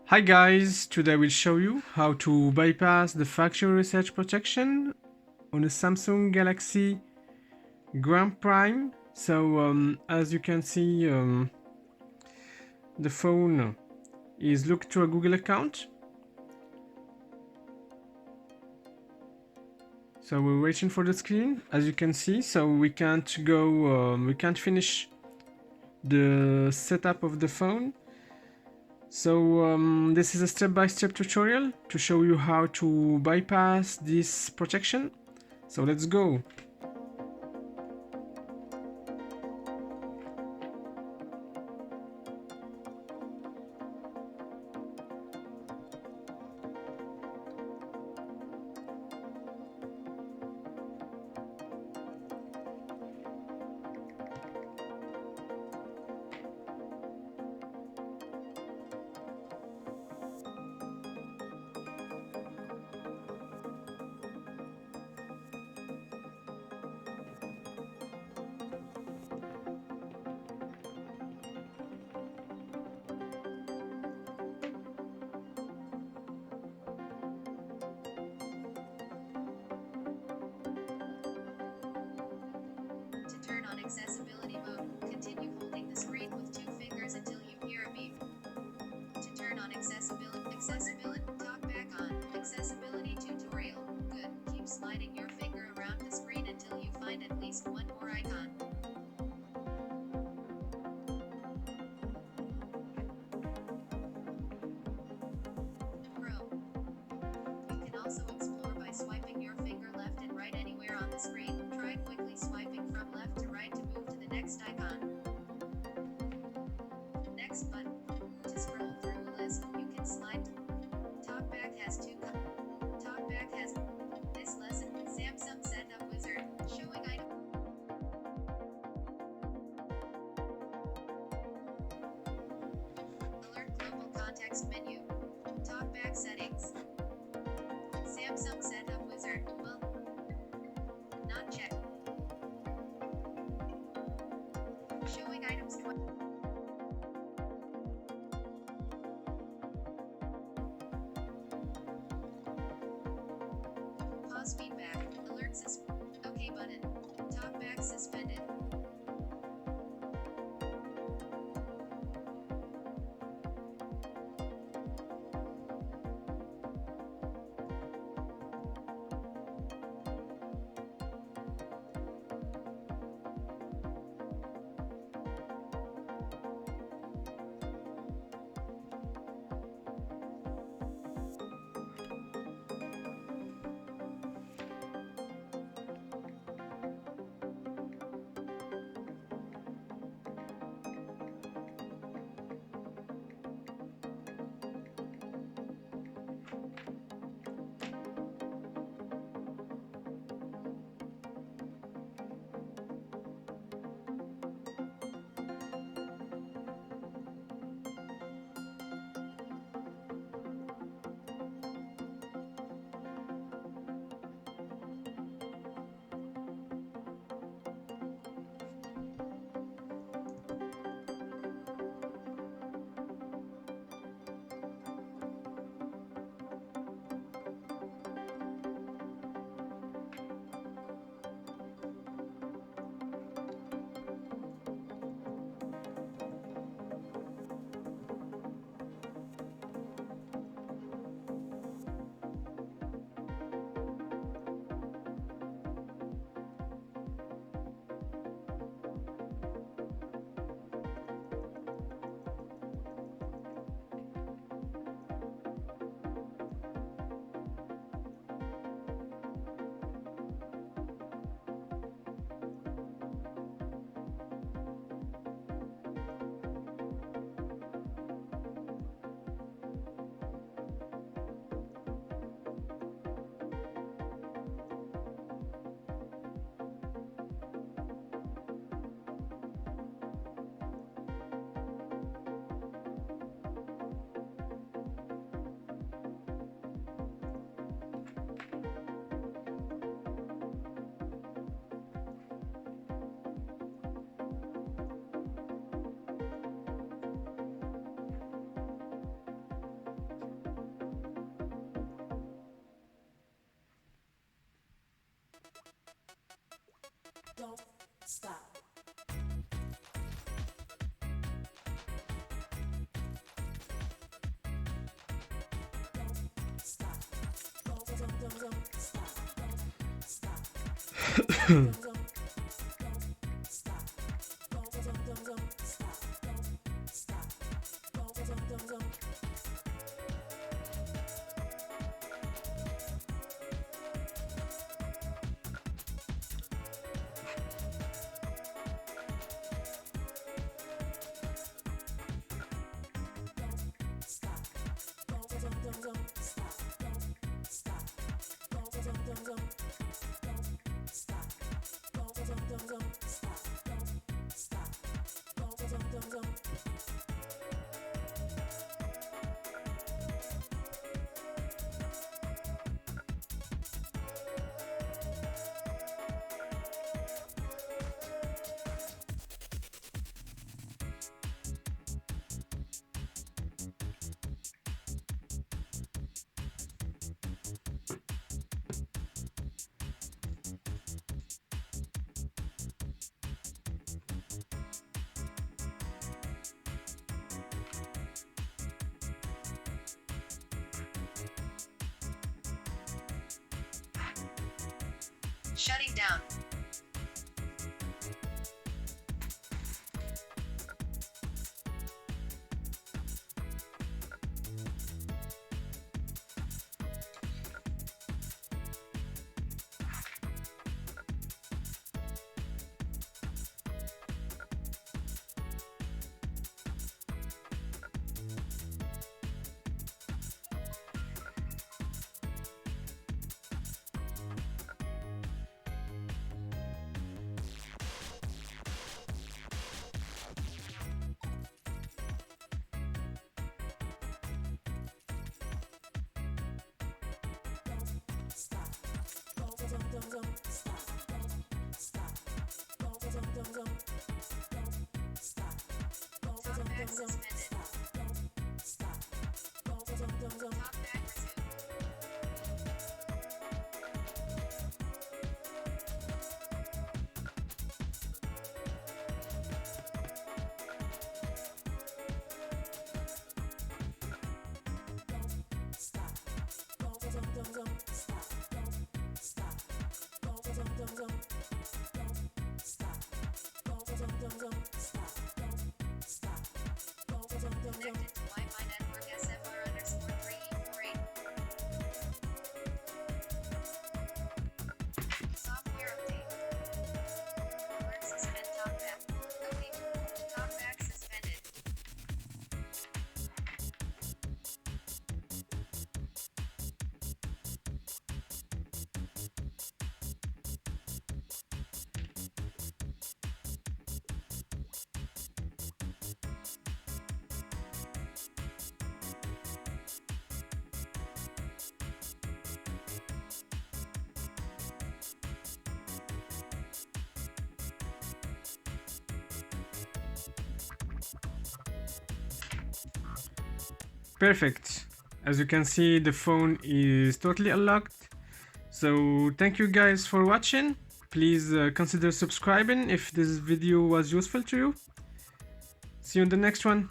Hi guys, today I will show you how to bypass the factory reset protection on a Samsung Galaxy Grand Prime. So as you can see, the phone is looked to a Google account. So we're waiting for the screen, as you can see. So we can't finish the setup of the phone. So this is a step-by-step tutorial to show you how to bypass this protection. So let's go. To turn on accessibility mode, continue holding the screen with 2 fingers until you hear a beep. To turn on accessibility, TalkBack on, accessibility tutorial, good. Keep sliding your finger around the screen until you find at least one more icon. Pro. You can also explore by swiping your finger left and right anywhere on the screen. Try quickly swiping from left to right to move to the next icon. Next button. To scroll through a list, you can slide. TalkBack has this lesson, Samsung Setup Wizard, showing item. Alert global context menu. TalkBack settings. Samsung Setup Wizard, well, not checked. Showing items. Pause feedback. Alerts. OK button. TalkBack suspended. Shutting down. TalkBack suspended. TalkBack resumed. Connected to Wi-Fi network SFR_3E48. Software update. Alert suspend TalkBack. Okay. TalkBack suspended. Perfect. As you can see, the phone is totally unlocked. So thank you guys for watching. Please consider subscribing if this video was useful to you. See you in the next one.